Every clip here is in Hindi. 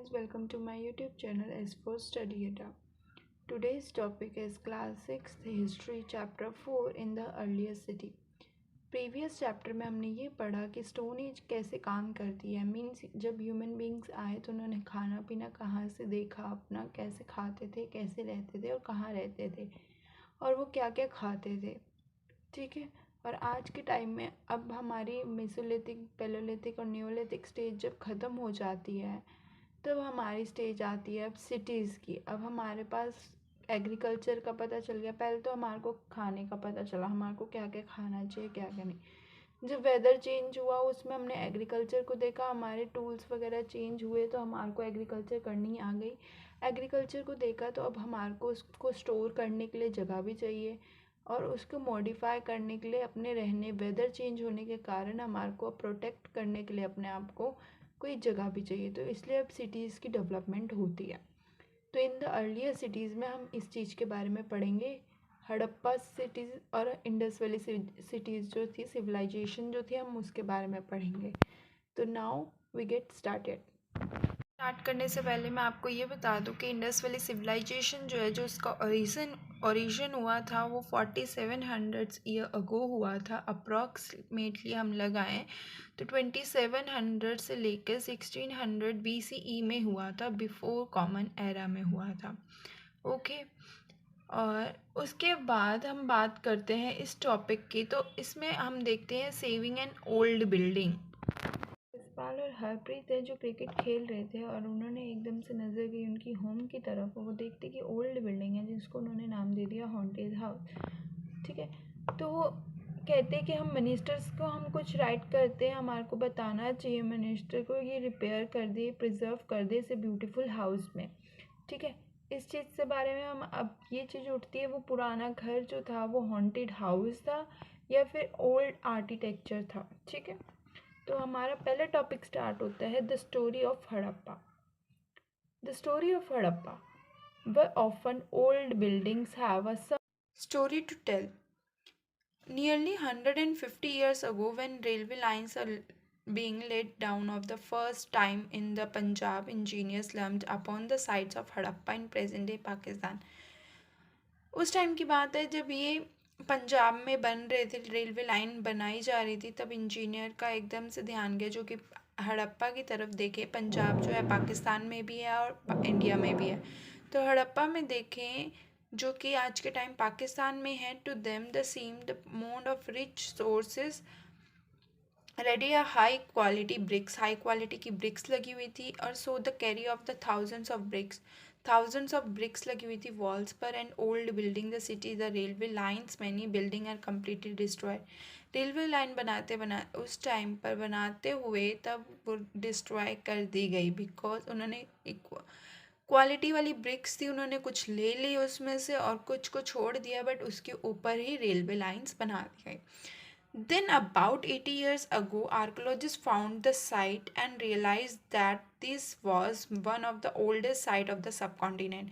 friends, welcome to my YouTube channel S for Study Ada. Today's topic is Class 6 History Chapter 4 in the Earliest City. Previous chapter में हमने ये पढ़ा कि स्टोन एज कैसे काम करती है। मीन्स जब ह्यूमन बींग्स आए तो उन्होंने खाना पीना कहाँ से देखा, अपना कैसे खाते थे, कैसे रहते थे और कहाँ रहते थे और वो क्या क्या खाते थे। ठीक है। और आज के टाइम में अब हमारी मेसोलिथिक, पैलोलिथिक और न्योलिथिक स्टेज जब ख़त्म हो जाती है तब हमारी स्टेज आती है अब सिटीज़ की। अब हमारे पास एग्रीकल्चर का पता चल गया। पहले तो हमारे को खाने का पता चला, हमारे को क्या क्या खाना चाहिए, क्या क्या नहीं। जब वेदर चेंज हुआ उसमें हमने एग्रीकल्चर को देखा, हमारे टूल्स वगैरह चेंज हुए तो हमारे को एग्रीकल्चर करनी आ गई। एग्रीकल्चर को देखा तो अब हमारे को उसको स्टोर करने के लिए जगह भी चाहिए और उसको मॉडिफाई करने के लिए अपने रहने, वेदर चेंज होने के कारण हमारे को प्रोटेक्ट करने के लिए अपने आप को कोई जगह भी चाहिए। तो इसलिए अब सिटीज़ की डेवलपमेंट होती है। तो इन द अर्लियर सिटीज़ में हम इस चीज़ के बारे में पढ़ेंगे। हड़प्पा सिटीज़ और इंडस वैली सिटीज़ जो थी, सिविलाइजेशन जो थी, हम उसके बारे में पढ़ेंगे। तो now we get started. Start करने से पहले मैं आपको ये बता दूं कि इंडस वैली सिविलाइजेशन जो है, जो इसका ओरिजिन हुआ था वो 4700 ईयर अगो हुआ था। अप्रॉक्सीमेटली हम लगाएं तो 2700 से लेकर 1600 BCE में हुआ था, बिफोर कॉमन एरा में हुआ था। ओके। और उसके बाद हम बात करते हैं इस टॉपिक की। तो इसमें हम देखते हैं saving an old building. Yashpal और हरप्रीत है जो क्रिकेट खेल रहे थे और उन्होंने एकदम से नज़र गई उनकी होम की तरफ। वो देखते कि ओल्ड बिल्डिंग है जिसको उन्होंने नाम दे दिया हॉन्टेड हाउस। ठीक है। तो वो कहते कि हम मिनिस्टर्स को हम कुछ राइट करते हैं, हमारे को बताना चाहिए मिनिस्टर को, ये रिपेयर कर दे, प्रिजर्व कर दे इसे ब्यूटीफुल हाउस में। ठीक है। इस चीज़ से बारे में हम अब ये चीज़ उठती है, वो पुराना घर जो था वो हॉन्टेड हाउस था या फिर ओल्ड आर्किटेक्चर था। ठीक है। तो हमारा पहला टॉपिक स्टार्ट होता है the story of Harappa. The story of Harappa, where often old buildings have a story to tell. Nearly 150 years ago, when railway lines are being laid down of the first time in the Punjab, engineers lumped upon the sites of Harappa in present-day Pakistan. उस टाइम की बात है जब ये पंजाब में बन रहे थे, रेलवे लाइन बनाई जा रही थी, तब इंजीनियर का एकदम से ध्यान गया जो कि हड़प्पा की तरफ देखे। पंजाब जो है पाकिस्तान में भी है और इंडिया में भी है। तो हड़प्पा में देखें जो कि आज के टाइम पाकिस्तान में है। To them the seem the mode of rich sources ready a high quality bricks, high quality की ब्रिक्स लगी हुई थी। और so the carry of the thousands of bricks लगी हुई थी वॉल्स पर। And old building the city the railway lines many building are completely destroyed. Railway line उस टाइम पर बनाते हुए तब वो डिस्ट्रॉय कर दी गई, बिकॉज उन्होंने एक क्वालिटी वाली ब्रिक्स थी, उन्होंने कुछ ले ली उसमें से और कुछ को छोड़ दिया, बट उसके ऊपर ही रेलवे लाइन्स बना दी गई। Then, about 80 years ago, archaeologists found the site and realized that this was one of the oldest site of the subcontinent.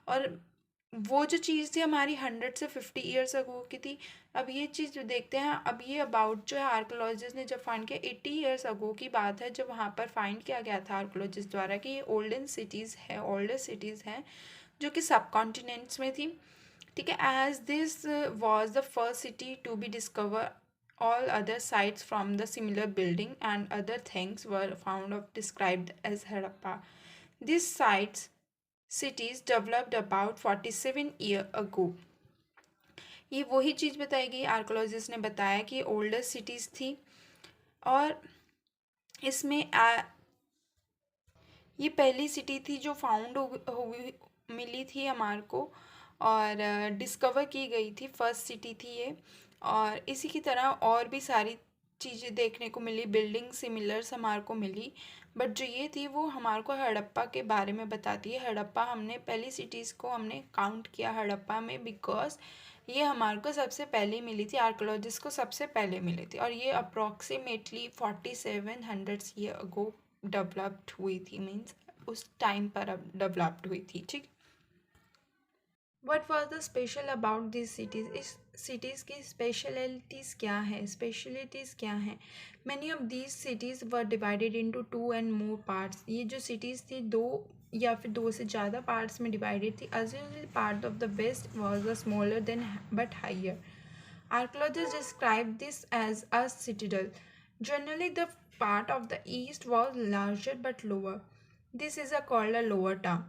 और वो जो चीज़ थी हमारी 100 से 50 ईयर्स अगो की थी। अब ये चीज़ देखते हैं, अब ये अबाउट जो है आर्कोलॉजिस्ट ने जब फाइंड किया 80 ईयर्स अगो की बात है, जब वहाँ पर फाइंड किया गया था आर्कोलॉजिस्ट द्वारा कि ये ओल्डेस्ट सिटीज़ हैं जो कि सब कॉन्टिनेंट्स में थी। ठीक है। As this was the first city to be discover, all other sites from the similar building and other things were found of described as Harappa. These cities developed about 47 years ago. ये वही चीज़ बताई गई, आर्कोलॉजिस्ट ने बताया कि ओल्डर सिटीज़ थी और इसमें ये पहली सिटी थी जो फाउंड हुई मिली थी हमारे को और डिस्कवर की गई थी, फर्स्ट सिटी थी ये। और इसी की तरह और भी सारी चीज़ें देखने को मिली, बिल्डिंग सिमिलर्स हमारे को मिली, बट जो ये थी वो हमारे को हड़प्पा के बारे में बताती है। हड़प्पा हमने पहली सिटीज़ को हमने काउंट किया हड़प्पा में, बिकॉज ये हमारे को सबसे पहले मिली थी, आर्कोलॉजिस्ट को सबसे पहले मिली थी और ये अप्रॉक्सीमेटली 4700 ईयर अगो डेवलप्ड हुई थी, मीन्स उस टाइम पर अब डेवलप्ड हुई थी। ठीक। What was the special about this cities, इस सिटीज़ की स्पेशलिटीज़ क्या है, स्पेशलिटीज़ क्या हैं? Many of these cities were divided into 2 and more parts, ये जो सिटीज़ थी दो या फिर दो से ज़्यादा पार्ट्स में डिवाइडेड थी. Originally part of the west was a smaller than but higher. Archaeologists describe this as a citadel. Generally the part of the east was larger but lower. This is called a lower town.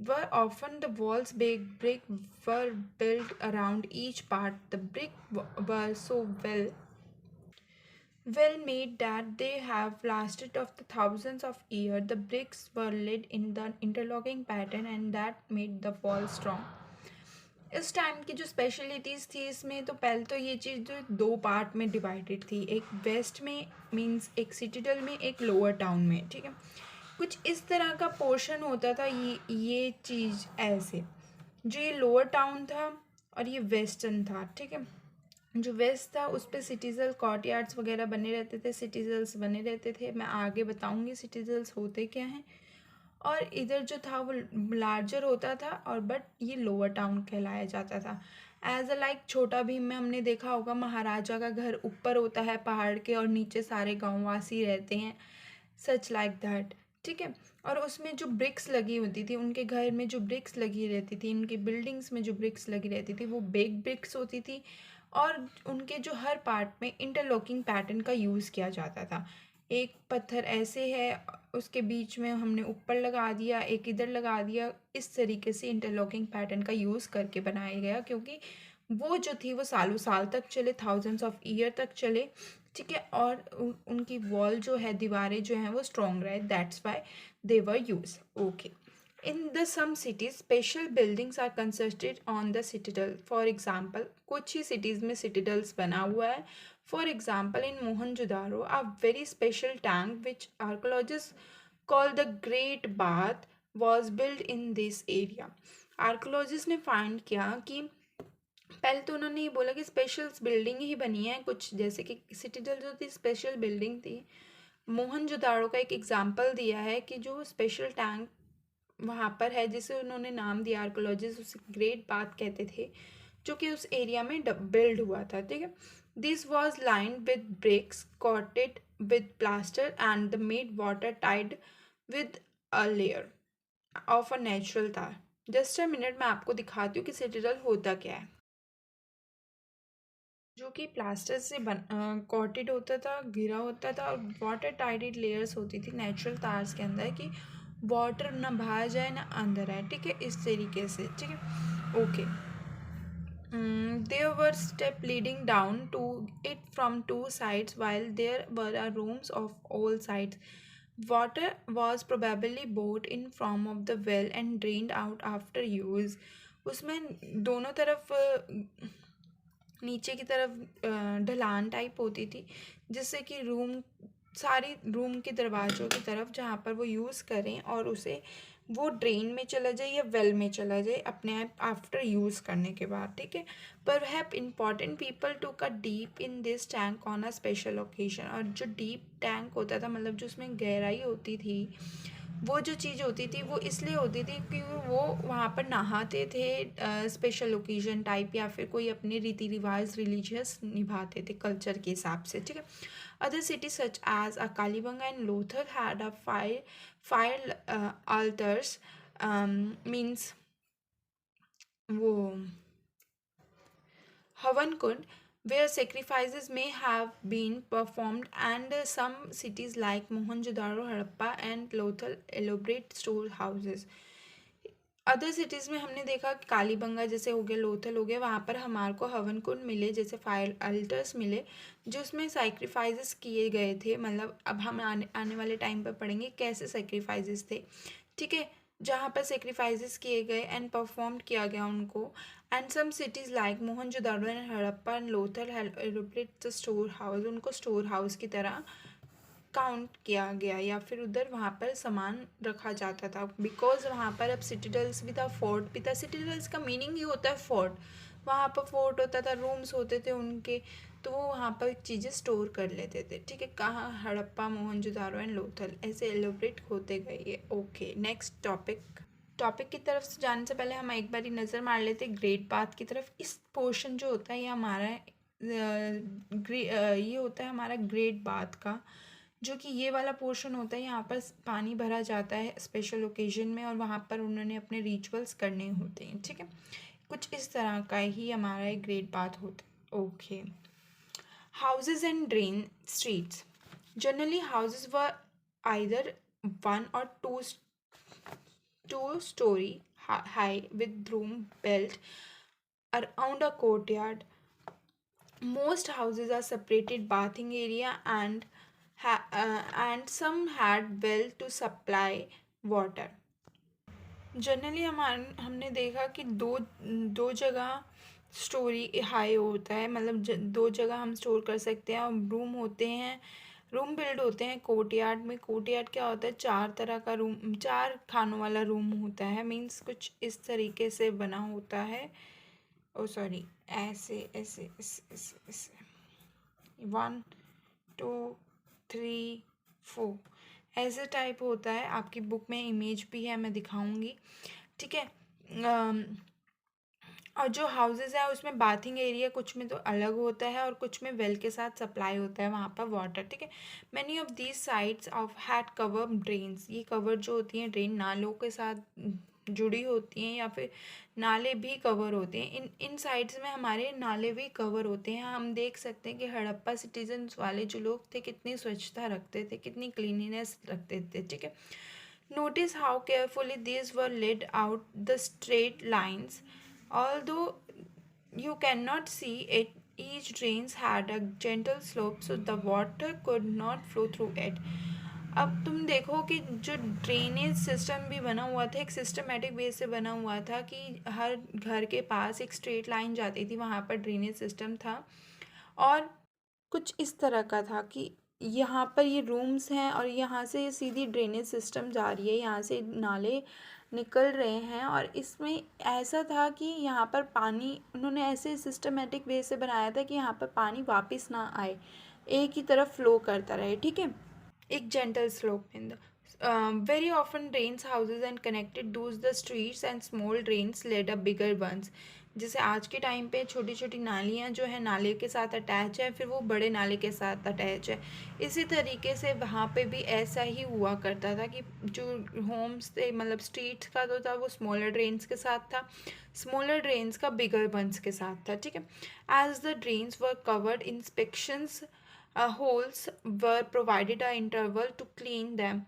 Were often the walls brick were built around each part. The brick were so well made that they have lasted of the thousands of years. The bricks were laid in the interlocking pattern and that made the wall strong. इस टाइम की जो स्पेशलिटीज़ थी इसमें तो पहले तो ये चीज़ जो दो पार्ट में डिवाइडेड थी, एक वेस्ट में मींस एक सिटीडल में, एक लोअर टाउन में. ठीक है, कुछ इस तरह का पोर्शन होता था. ये चीज़ ऐसे, जो ये लोअर टाउन था और ये वेस्टर्न था. ठीक है, जो वेस्ट था उस पर सिटीजल कॉर्टयार्ड्स वगैरह बने रहते थे, सिटीजल्स बने रहते थे. मैं आगे बताऊंगी सिटीजल्स होते क्या हैं. और इधर जो था वो लार्जर होता था और बट ये लोअर टाउन कहलाया जाता था. एज अ लाइक छोटा भीम में हमने देखा होगा महाराजा का घर ऊपर होता है पहाड़ के और नीचे सारे गाँववासी रहते हैं, सच लाइक दैट. ठीक है, और उसमें जो ब्रिक्स लगी होती थी, उनके घर में जो ब्रिक्स लगी रहती थी, उनकी बिल्डिंग्स में जो ब्रिक्स लगी रहती थी वो बिग ब्रिक्स होती थी. और उनके जो हर पार्ट में इंटरलॉकिंग पैटर्न का यूज़ किया जाता था. एक पत्थर ऐसे है, उसके बीच में हमने ऊपर लगा दिया, एक इधर लगा दिया. इस तरीके से इंटरलॉकिंग पैटर्न का यूज़ करके बनाया गया, क्योंकि वो जो थी वो सालों साल तक चले, थाउजेंड्स ऑफ ईयर तक चले. ठीक है, और उनकी वॉल जो है, दीवारें जो हैं वो स्ट्रॉन्ग रहे. That's why they were use. Okay, in the some cities special buildings are constructed on the citadel. For example, कुछ ही cities में citadels बना हुआ है. For example, in Mohenjo-daro a very special tank which archaeologists call the Great Bath was built in this area. Archaeologists ने find किया कि पहले तो उन्होंने ये बोला कि स्पेशल बिल्डिंग ही बनी है कुछ, जैसे कि सिटीडल जो थी स्पेशल बिल्डिंग थी. मोहनजोदाड़ो का एक एग्जांपल दिया है कि जो स्पेशल टैंक वहाँ पर है जिसे उन्होंने नाम दिया, आर्कोलॉजिस्ट उसे ग्रेट बाथ कहते थे, जो कि उस एरिया में बिल्ड हुआ था. ठीक है, this was lined with bricks coated with plaster and the made water tight with a layer of a natural tar. Just a minute, मैं आपको दिखाती हूँ कि सिटीडल होता क्या है. जो कि प्लास्टर से कॉटेड होता था, घिरा होता था, और वाटर टाइडेड लेयर्स होती थी नेचुरल तार्स के अंदर कि वाटर ना बाहर जाए ना अंदर आए. ठीक है, इस तरीके से. ठीक है, okay. There were steps leading down to it from two sides, while there were rooms of all sides. Water was probably brought in from of the well and drained out after use. उसमें दोनों तरफ नीचे की तरफ ढलान टाइप होती थी, जिससे कि सारी रूम के दरवाज़ों की तरफ जहाँ पर वो यूज़ करें और उसे वो ड्रेन में चला जाए या वेल में चला जाए अपने आप आफ्टर यूज़ करने के बाद. ठीक है, पर हैप इम्पॉर्टेंट पीपल टू का deep in this tank on a special occasion. और जो डीप टैंक होता था, मतलब जो उसमें गहराई होती थी, वो जो चीज़ होती थी वो इसलिए होती थी क्योंकि वो वहाँ पर नहाते थे स्पेशल ओकेजन टाइप, या फिर कोई अपने रीति रिवाज रिलीजियस निभाते थे कल्चर के हिसाब से. ठीक है, other cities such as Kalibanga and Lothal had a fire altars, means वो हवन कुंड where sacrifices may have been performed, and some cities like Mohenjo-daro, Harappa and Lothal elaborate storehouses. Other cities में हमने देखा कालीबंगा जैसे हो गया, लोथल हो गया, वहाँ पर हमारे को हवन कुंड मिले, जैसे फायर अल्टर्स मिले, जो उसमें सैक्रिफाइसेस किए गए थे. मतलब अब हम आने वाले टाइम पर पढ़ेंगे कैसे सैक्रिफाइसेस थे. ठीक है, जहाँ पर सेक्रीफाइसेस किए गए एंड परफॉर्म किया गया उनको. And some cities like Mohenjodaro and Harappa and Lothal the store house, उनको स्टोर हाउस की तरह काउंट किया गया, या फिर उधर वहाँ पर सामान रखा जाता था. बिकॉज वहाँ पर अब सिटीडल्स भी था, फोर्ट भी था. सिटीडल्स का मीनिंग ही होता है फोर्ट. वहाँ पर फोर्ट होता था, रूम्स होते थे उनके, तो वो वहाँ पर चीज़ें स्टोर कर लेते थे. ठीक है, कहाँ हड़प्पा, मोहनजोदारो एंड लोथल ऐसे एलोब्रेट होते गए ये. Okay, next topic. टॉपिक की तरफ से जाने से पहले हम एक बारी नज़र मार लेते ग्रेट बाथ की तरफ। इस पोर्शन जो होता है ये हमारा ये होता है हमारा ग्रेट बाथ का, जो कि ये वाला पोर्शन होता है। यहाँ पर पानी भरा जाता है स्पेशल ओकेजन में और वहाँ पर उन्होंने अपने रिचुअल्स करने होते हैं, ठीक है। कुछ इस तरह का ही हमारा एक ग्रेट बाथ होता है। Okay, houses and drain streets. Generally houses were either one or two-story high with room built around a courtyard. Most houses are separated bathing area and some had well to supply water. Generally हमने देखा कि दो जगह स्टोरी हाई होता है, मतलब दो जगह हम स्टोर कर सकते हैं। और रूम होते हैं, रूम बिल्ड होते हैं कोर्टयार्ड में। कोर्टयार्ड क्या होता है, चार तरह का रूम, चार खानों वाला रूम होता है। मीन्स कुछ इस तरीके से बना होता है। ओ सॉरी, ऐसे ऐसे ऐसे ऐसे ऐसे 1 2 3 4 ऐसे टाइप होता है। आपकी बुक में इमेज भी है, मैं दिखाऊंगी, ठीक है। और जो हाउसेस है उसमें बाथिंग एरिया कुछ में तो अलग होता है और कुछ में वेल के साथ सप्लाई होता है वहाँ पर वाटर, ठीक है। Many of these sites of had cover drains. ये कवर जो होती हैं ड्रेन नालों के साथ जुड़ी होती हैं या फिर नाले भी कवर होते हैं। इन साइड्स में हमारे नाले भी कवर होते हैं। हम देख सकते हैं कि हड़प्पा सिटीजन्स वाले जो लोग थे कितनी स्वच्छता रखते थे, कितनी क्लीनिनेस रखते थे, ठीक है। Notice how carefully these were laid out the straight lines. Although you cannot see it, each drains had a gentle slope so the water could not flow through it. अब तुम देखो कि जो ड्रेनेज सिस्टम भी बना हुआ था एक सिस्टमेटिक वे से बना हुआ था कि हर घर के पास एक स्ट्रेट लाइन जाती थी, वहाँ पर ड्रेनेज सिस्टम था। और कुछ इस तरह का था कि यहाँ पर ये रूम्स हैं और यहाँ से सीधी ड्रेनेज सिस्टम जा रही है, यहाँ से नाले निकल रहे हैं। और इसमें ऐसा था कि यहाँ पर पानी उन्होंने ऐसे सिस्टमेटिक वे से बनाया था कि यहाँ पर पानी वापस ना आए, एक ही तरफ फ्लो करता रहे, ठीक है। एक gentle slope in the very often drains houses and connected those the streets and small drains led up bigger ones. जैसे आज के टाइम पे छोटी छोटी नालियाँ जो है नाले के साथ अटैच है, फिर वो बड़े नाले के साथ अटैच है। इसी तरीके से वहाँ पे भी ऐसा ही हुआ करता था कि जो होम्स थे, मतलब स्ट्रीट्स का तो था वो स्मॉलर ड्रेन्स के साथ था, स्मॉलर ड्रेन्स का बिगर वंस के साथ था, ठीक है। As the drains were covered, inspections holes were provided an interval to clean them.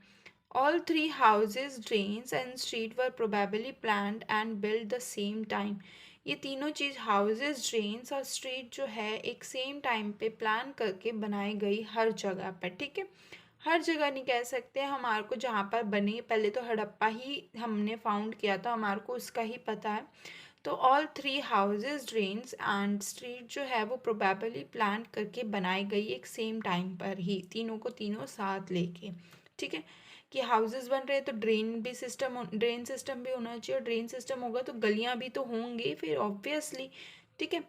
All three houses, drains and street were probably planned and built the same time. ये तीनों चीज़ हाउसेस, ड्रेन्स और स्ट्रीट जो है एक सेम टाइम पे प्लान करके बनाई गई हर जगह पर, ठीक है। हर जगह नहीं कह सकते, हमारे को जहाँ पर बने, पहले तो हड़प्पा ही हमने फाउंड किया था, हमारे को उसका ही पता है। तो all three houses, drains and street जो है वो प्रोबेबली प्लान करके बनाई गई एक सेम टाइम पर ही, तीनों को तीनों साथ लेके, ठीक है। कि हाउसेस बन रहे हैं तो ड्रेन सिस्टम भी होना चाहिए, और ड्रेन सिस्टम होगा तो गलियां भी तो होंगी फिर ऑब्वियसली, ठीक है।